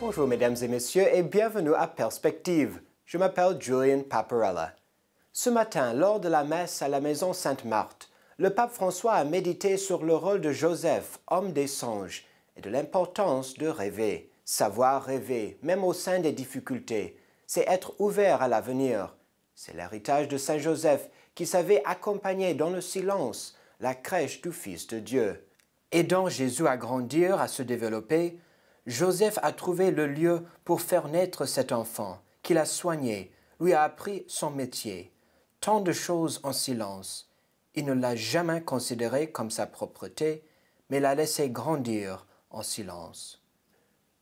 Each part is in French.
Bonjour mesdames et messieurs et bienvenue à Perspective. Je m'appelle Julian Paparella. Ce matin, lors de la messe à la maison Sainte-Marthe, le pape François a médité sur le rôle de Joseph, homme des songes, et de l'importance de rêver. Savoir rêver, même au sein des difficultés, c'est être ouvert à l'avenir. C'est l'héritage de Saint Joseph qui savait accompagner dans le silence la crèche du Fils de Dieu. Aidant Jésus à grandir, à se développer, Joseph a trouvé le lieu pour faire naître cet enfant, qu'il a soigné, lui a appris son métier. Tant de choses en silence. Il ne l'a jamais considéré comme sa propreté, mais l'a laissé grandir en silence.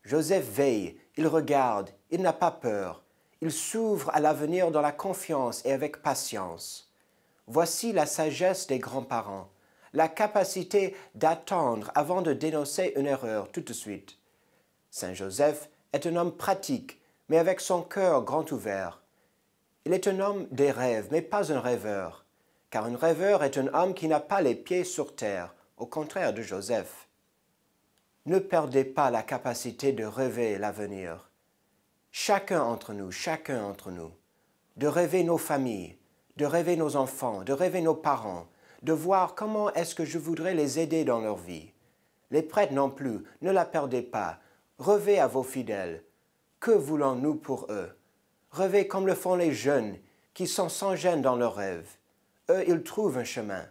Joseph veille, il regarde, il n'a pas peur. Il s'ouvre à l'avenir dans la confiance et avec patience. Voici la sagesse des grands-parents, la capacité d'attendre avant de dénoncer une erreur tout de suite. Saint Joseph est un homme pratique, mais avec son cœur grand ouvert. Il est un homme des rêves, mais pas un rêveur, car un rêveur est un homme qui n'a pas les pieds sur terre, au contraire de Joseph. Ne perdez pas la capacité de rêver l'avenir. Chacun entre nous, de rêver nos familles, de rêver nos enfants, de rêver nos parents, de voir comment est-ce que je voudrais les aider dans leur vie. Les prêtres non plus, ne la perdez pas. Rêvez à vos fidèles. Que voulons-nous pour eux? Rêvez comme le font les jeunes, qui sont sans gêne dans leurs rêves. Eux, ils trouvent un chemin.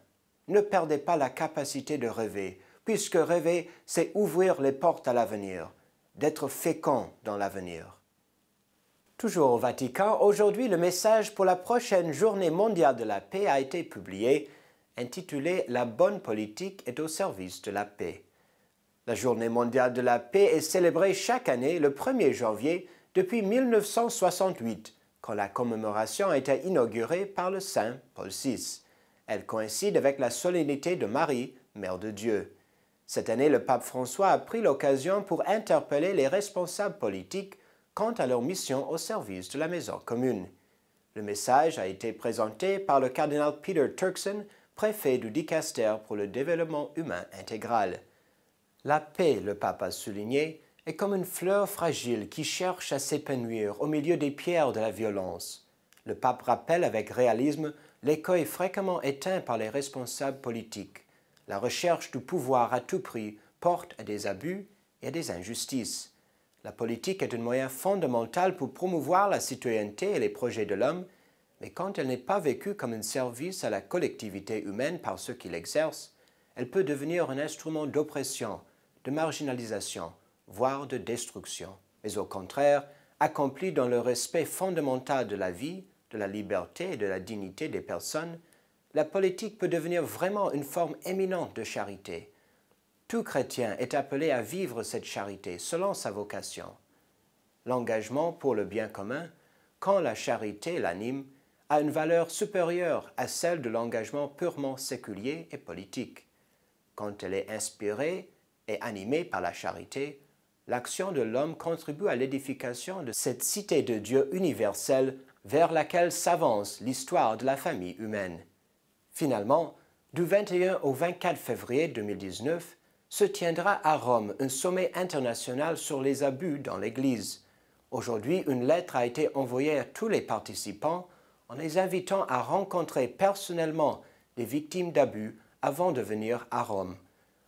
Ne perdez pas la capacité de rêver, puisque rêver, c'est ouvrir les portes à l'avenir, d'être fécond dans l'avenir. Toujours au Vatican, aujourd'hui, le message pour la prochaine Journée mondiale de la paix a été publié, intitulé « La bonne politique est au service de la paix ». La Journée mondiale de la paix est célébrée chaque année le 1er janvier depuis 1968, quand la commémoration a été inaugurée par le Saint Paul VI. Elle coïncide avec la solennité de Marie, Mère de Dieu. Cette année, le pape François a pris l'occasion pour interpeller les responsables politiques quant à leur mission au service de la maison commune. Le message a été présenté par le cardinal Peter Turkson, préfet du Dicaster pour le développement humain intégral. La paix, le pape a souligné, est comme une fleur fragile qui cherche à s'épanouir au milieu des pierres de la violence. Le pape rappelle avec réalisme l'écueil fréquemment éteint par les responsables politiques. La recherche du pouvoir à tout prix porte à des abus et à des injustices. La politique est un moyen fondamental pour promouvoir la citoyenneté et les projets de l'homme, mais quand elle n'est pas vécue comme un service à la collectivité humaine par ceux qui l'exercent, elle peut devenir un instrument d'oppression, de marginalisation, voire de destruction. Mais au contraire, accomplie dans le respect fondamental de la vie, de la liberté et de la dignité des personnes, la politique peut devenir vraiment une forme éminente de charité. Tout chrétien est appelé à vivre cette charité selon sa vocation. L'engagement pour le bien commun, quand la charité l'anime, a une valeur supérieure à celle de l'engagement purement séculier et politique. Quand elle est inspirée et animée par la charité, l'action de l'homme contribue à l'édification de cette cité de Dieu universelle vers laquelle s'avance l'histoire de la famille humaine. Finalement, du 21 au 24 février 2019, se tiendra à Rome un sommet international sur les abus dans l'Église. Aujourd'hui, une lettre a été envoyée à tous les participants en les invitant à rencontrer personnellement des victimes d'abus avant de venir à Rome.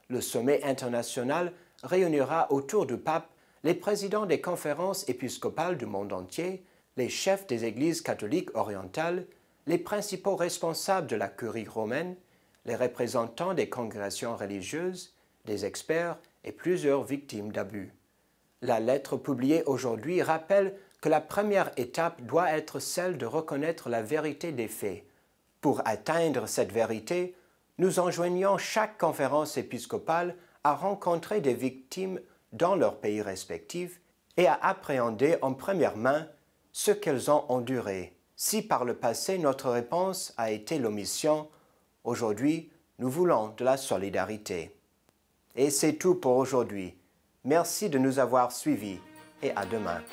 Le sommet international réunira autour du pape les présidents des conférences épiscopales du monde entier, les chefs des églises catholiques orientales, les principaux responsables de la curie romaine, les représentants des congrégations religieuses, des experts et plusieurs victimes d'abus. La lettre publiée aujourd'hui rappelle que la première étape doit être celle de reconnaître la vérité des faits. Pour atteindre cette vérité, nous enjoignons chaque conférence épiscopale à rencontrer des victimes dans leurs pays respectifs et à appréhender en première main ce qu'elles ont enduré. Si par le passé notre réponse a été l'omission, aujourd'hui nous voulons de la solidarité. Et c'est tout pour aujourd'hui. Merci de nous avoir suivis et à demain.